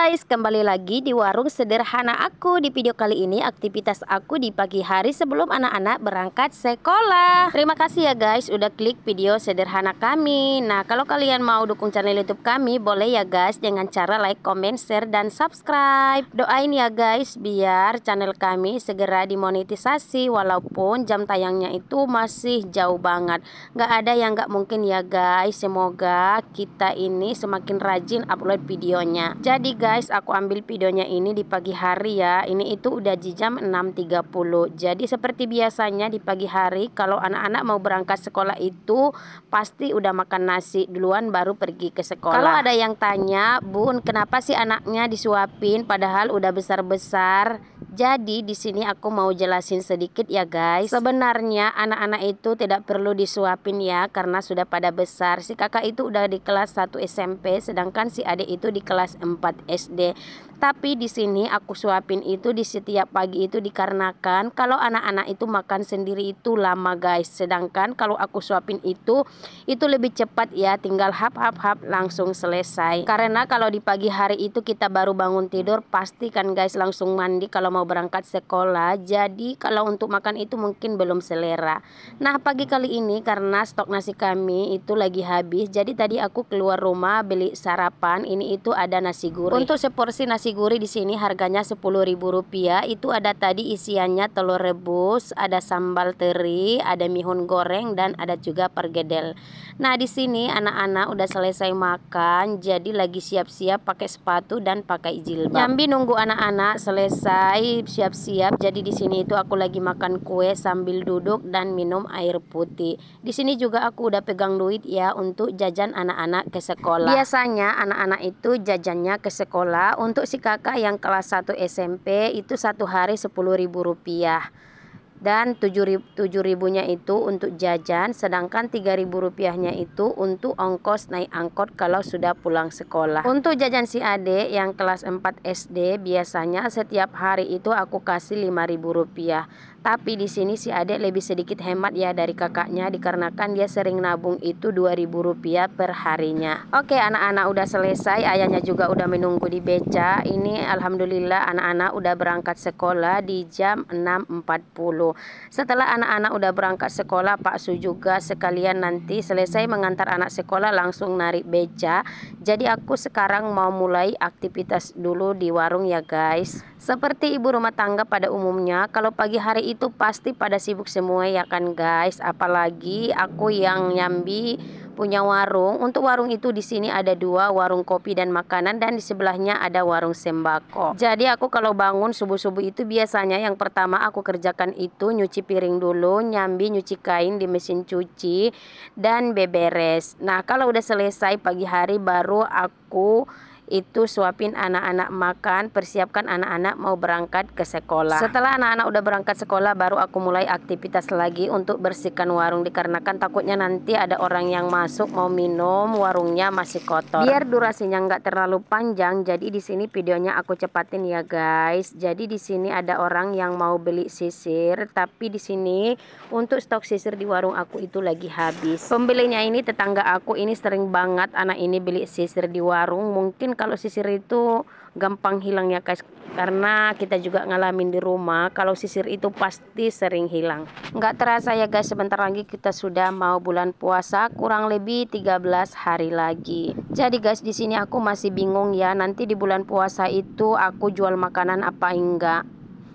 guys, kembali lagi di warung sederhana aku. Di video kali ini aktivitas aku di pagi hari sebelum anak-anak berangkat sekolah. Terima kasih ya guys udah klik video sederhana kami. Nah, kalau kalian mau dukung channel YouTube kami, boleh ya guys dengan cara like, comment, share, dan subscribe. Doain ya guys biar channel kami segera dimonetisasi, walaupun jam tayangnya itu masih jauh banget. Nggak ada yang nggak mungkin ya guys. Semoga kita ini semakin rajin upload videonya. Jadi guys, aku ambil videonya ini di pagi hari ya. Ini itu udah di jam 6.30. Jadi seperti biasanya di pagi hari kalau anak-anak mau berangkat sekolah itu pasti udah makan nasi duluan baru pergi ke sekolah. Kalau ada yang tanya, "Bun, kenapa sih anaknya disuapin padahal udah besar-besar?" Jadi di sini aku mau jelasin sedikit ya guys. Sebenarnya anak-anak itu tidak perlu disuapin ya, karena sudah pada besar. Si kakak itu udah di kelas 1 SMP, sedangkan si adik itu di kelas 4 SD. Tapi di sini aku suapin itu di setiap pagi itu dikarenakan kalau anak-anak itu makan sendiri itu lama guys. Sedangkan kalau aku suapin itu lebih cepat ya, tinggal hap langsung selesai. Karena kalau di pagi hari itu kita baru bangun tidur pasti kan guys langsung mandi kalau mau berangkat sekolah. Jadi kalau untuk makan itu mungkin belum selera. Nah, pagi kali ini karena stok nasi kami itu lagi habis, jadi tadi aku keluar rumah beli sarapan. Ini itu ada nasi gurih. Untuk seporsi nasi gurih di sini harganya Rp10.000. Itu ada tadi isiannya telur rebus, ada sambal teri, ada mihun goreng, dan ada juga pergedel. Nah, di sini anak-anak udah selesai makan, jadi lagi siap-siap pakai sepatu dan pakai jilbab. Nyambi nunggu anak-anak selesai siap-siap. Jadi di sini itu aku lagi makan kue sambil duduk dan minum air putih. Di sini juga aku udah pegang duit ya untuk jajan anak-anak ke sekolah. Biasanya anak-anak itu jajannya ke sekolah. Untuk si kakak yang kelas 1 SMP itu satu hari Rp10.000. Dan 7.000-nya itu untuk jajan, sedangkan Rp3.000-nya itu untuk ongkos naik angkot kalau sudah pulang sekolah. Untuk jajan si adik yang kelas 4 SD biasanya setiap hari itu aku kasih Rp5.000. Tapi di sini si adik lebih sedikit hemat ya dari kakaknya, dikarenakan dia sering nabung itu Rp2.000 per harinya. Oke, anak-anak udah selesai, ayahnya juga udah menunggu di beca. Ini alhamdulillah anak-anak udah berangkat sekolah di jam 6.40. Setelah anak-anak udah berangkat sekolah, Pak Su juga sekalian nanti selesai mengantar anak sekolah langsung narik beca. Jadi aku sekarang mau mulai aktivitas dulu di warung ya guys. Seperti ibu rumah tangga pada umumnya, kalau pagi hari itu pasti pada sibuk semua ya kan guys. Apalagi aku yang nyambi punya warung. Untuk warung itu di sini ada 2, warung kopi dan makanan, dan di sebelahnya ada warung sembako. Jadi aku kalau bangun subuh-subuh itu biasanya yang pertama aku kerjakan itu nyuci piring dulu, nyambi nyuci kain di mesin cuci, dan beberes. Nah, kalau udah selesai pagi hari baru aku itu suapin anak-anak makan, persiapkan anak-anak mau berangkat ke sekolah. Setelah anak-anak udah berangkat sekolah baru aku mulai aktivitas lagi untuk bersihkan warung, dikarenakan takutnya nanti ada orang yang masuk mau minum, warungnya masih kotor. Biar durasinya nggak terlalu panjang, jadi di sini videonya aku cepatin ya guys. Jadi di sini ada orang yang mau beli sisir, tapi di sini untuk stok sisir di warung aku itu lagi habis. Pembelinya ini tetangga aku, ini sering banget anak ini beli sisir di warung. Mungkin kalau sisir itu gampang hilang ya guys, karena kita juga ngalamin di rumah kalau sisir itu pasti sering hilang. Nggak terasa ya guys, sebentar lagi kita sudah mau bulan puasa, kurang lebih 13 hari lagi. Jadi guys, di sini aku masih bingung ya, nanti di bulan puasa itu aku jual makanan apa enggak.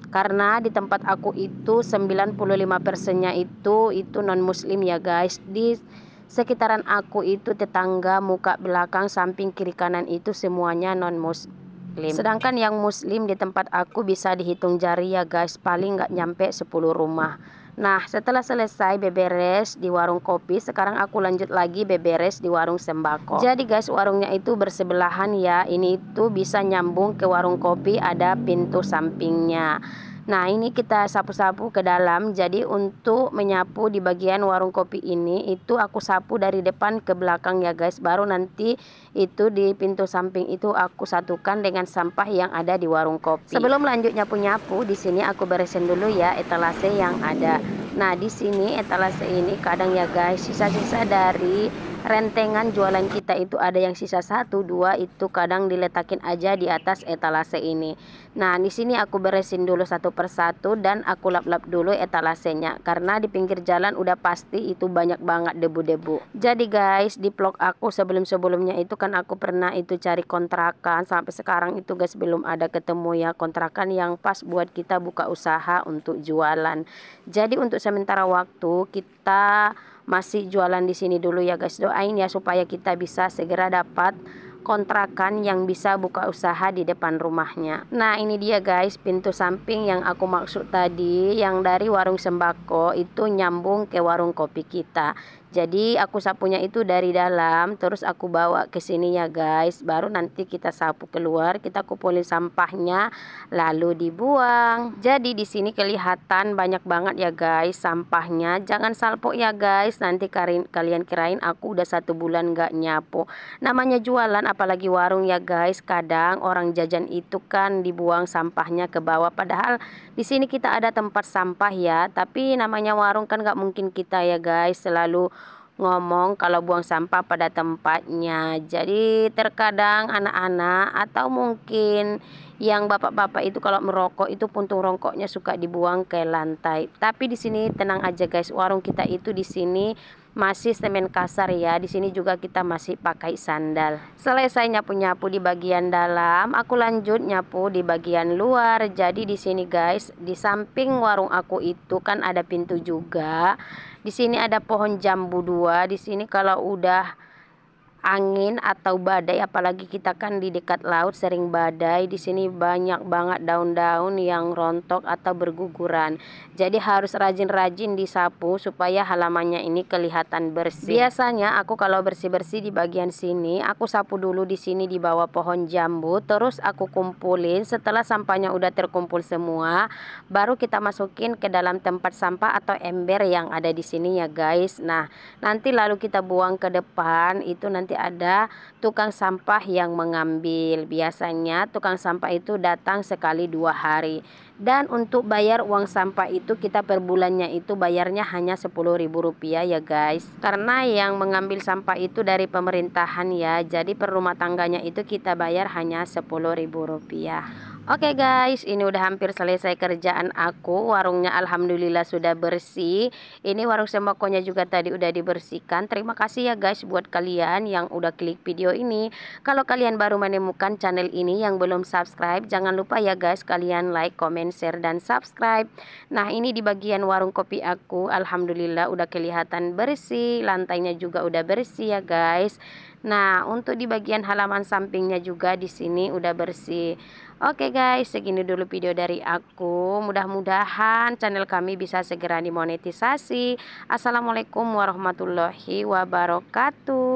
Karena di tempat aku itu 95%-nya itu non muslim ya guys. Di sekitaran aku itu tetangga muka belakang samping kiri kanan itu semuanya non muslim. Sedangkan yang muslim di tempat aku bisa dihitung jari ya guys, paling nggak nyampe 10 rumah. Nah, setelah selesai beberes di warung kopi, sekarang aku lanjut lagi beberes di warung sembako. Jadi guys, warungnya itu bersebelahan ya. Ini itu bisa nyambung ke warung kopi, ada pintu sampingnya. Nah, ini kita sapu-sapu ke dalam. Jadi untuk menyapu di bagian warung kopi ini itu aku sapu dari depan ke belakang ya guys. Baru nanti itu di pintu samping itu aku satukan dengan sampah yang ada di warung kopi. Sebelum lanjut nyapu-nyapu, di sini aku beresin dulu ya etalase yang ada. Nah, di sini etalase ini kadang ya guys sisa-sisa dari rentengan jualan kita itu ada yang sisa 1, 2 itu kadang diletakin aja di atas etalase ini. Nah, di sini aku beresin dulu satu persatu dan aku lap-lap dulu etalasenya karena di pinggir jalan udah pasti itu banyak banget debu-debu. Jadi guys, di vlog aku sebelum-sebelumnya itu kan aku pernah itu cari kontrakan, sampai sekarang itu guys belum ada ketemu ya kontrakan yang pas buat kita buka usaha untuk jualan. Jadi untuk sementara waktu kita masih jualan di sini dulu ya guys. Doain ya supaya kita bisa segera dapat kontrakan yang bisa buka usaha di depan rumahnya. Nah, ini dia guys pintu samping yang aku maksud tadi, yang dari warung sembako itu nyambung ke warung kopi kita. Jadi aku sapunya itu dari dalam, terus aku bawa ke sini ya guys. Baru nanti kita sapu keluar, kita kumpulin sampahnya, lalu dibuang. Jadi di sini kelihatan banyak banget ya guys sampahnya. Jangan salpok ya guys, nanti kalian kirain aku udah 1 bulan gak nyapu. Namanya jualan apalagi warung ya guys, kadang orang jajan itu kan dibuang sampahnya ke bawah. Padahal di sini kita ada tempat sampah ya, tapi namanya warung kan gak mungkin kita ya guys selalu ngomong kalau buang sampah pada tempatnya. Jadi terkadang anak-anak atau mungkin yang bapak-bapak itu kalau merokok itu puntung rokoknya suka dibuang ke lantai. Tapi di sini tenang aja guys, warung kita itu di sini masih semen kasar ya. Di sini juga kita masih pakai sandal. Selesai nyapu-nyapu di bagian dalam, aku lanjut nyapu di bagian luar. Jadi di sini guys, di samping warung aku itu kan ada pintu juga. Di sini ada pohon jambu 2. Di sini kalau udah angin atau badai, apalagi kita kan di dekat laut sering badai, di sini banyak banget daun-daun yang rontok atau berguguran. Jadi harus rajin-rajin disapu supaya halamannya ini kelihatan bersih. Biasanya aku kalau bersih-bersih di bagian sini, aku sapu dulu di sini di bawah pohon jambu, terus aku kumpulin. Setelah sampahnya udah terkumpul semua, baru kita masukin ke dalam tempat sampah atau ember yang ada di sini ya guys. Nah, nanti lalu kita buang ke depan, itu nanti ada tukang sampah yang mengambil. Biasanya tukang sampah itu datang sekali 2 hari. Dan untuk bayar uang sampah itu kita per bulannya itu bayarnya hanya Rp10.000 ya guys. Karena yang mengambil sampah itu dari pemerintahan ya. Jadi per rumah tangganya itu kita bayar hanya Rp10.000. Oke guys, ini udah hampir selesai kerjaan aku. Warungnya alhamdulillah sudah bersih. Ini warung sembakonya juga tadi udah dibersihkan. Terima kasih ya guys buat kalian yang udah klik video ini. Kalau kalian baru menemukan channel ini yang belum subscribe, jangan lupa ya guys kalian like, comment, share, dan subscribe. Nah, ini di bagian warung kopi aku alhamdulillah udah kelihatan bersih. Lantainya juga udah bersih ya guys. Nah, untuk di bagian halaman sampingnya juga di sini udah bersih. Oke guys, segini dulu video dari aku. Mudah-mudahan channel kami bisa segera dimonetisasi. Assalamualaikum warahmatullahi wabarakatuh.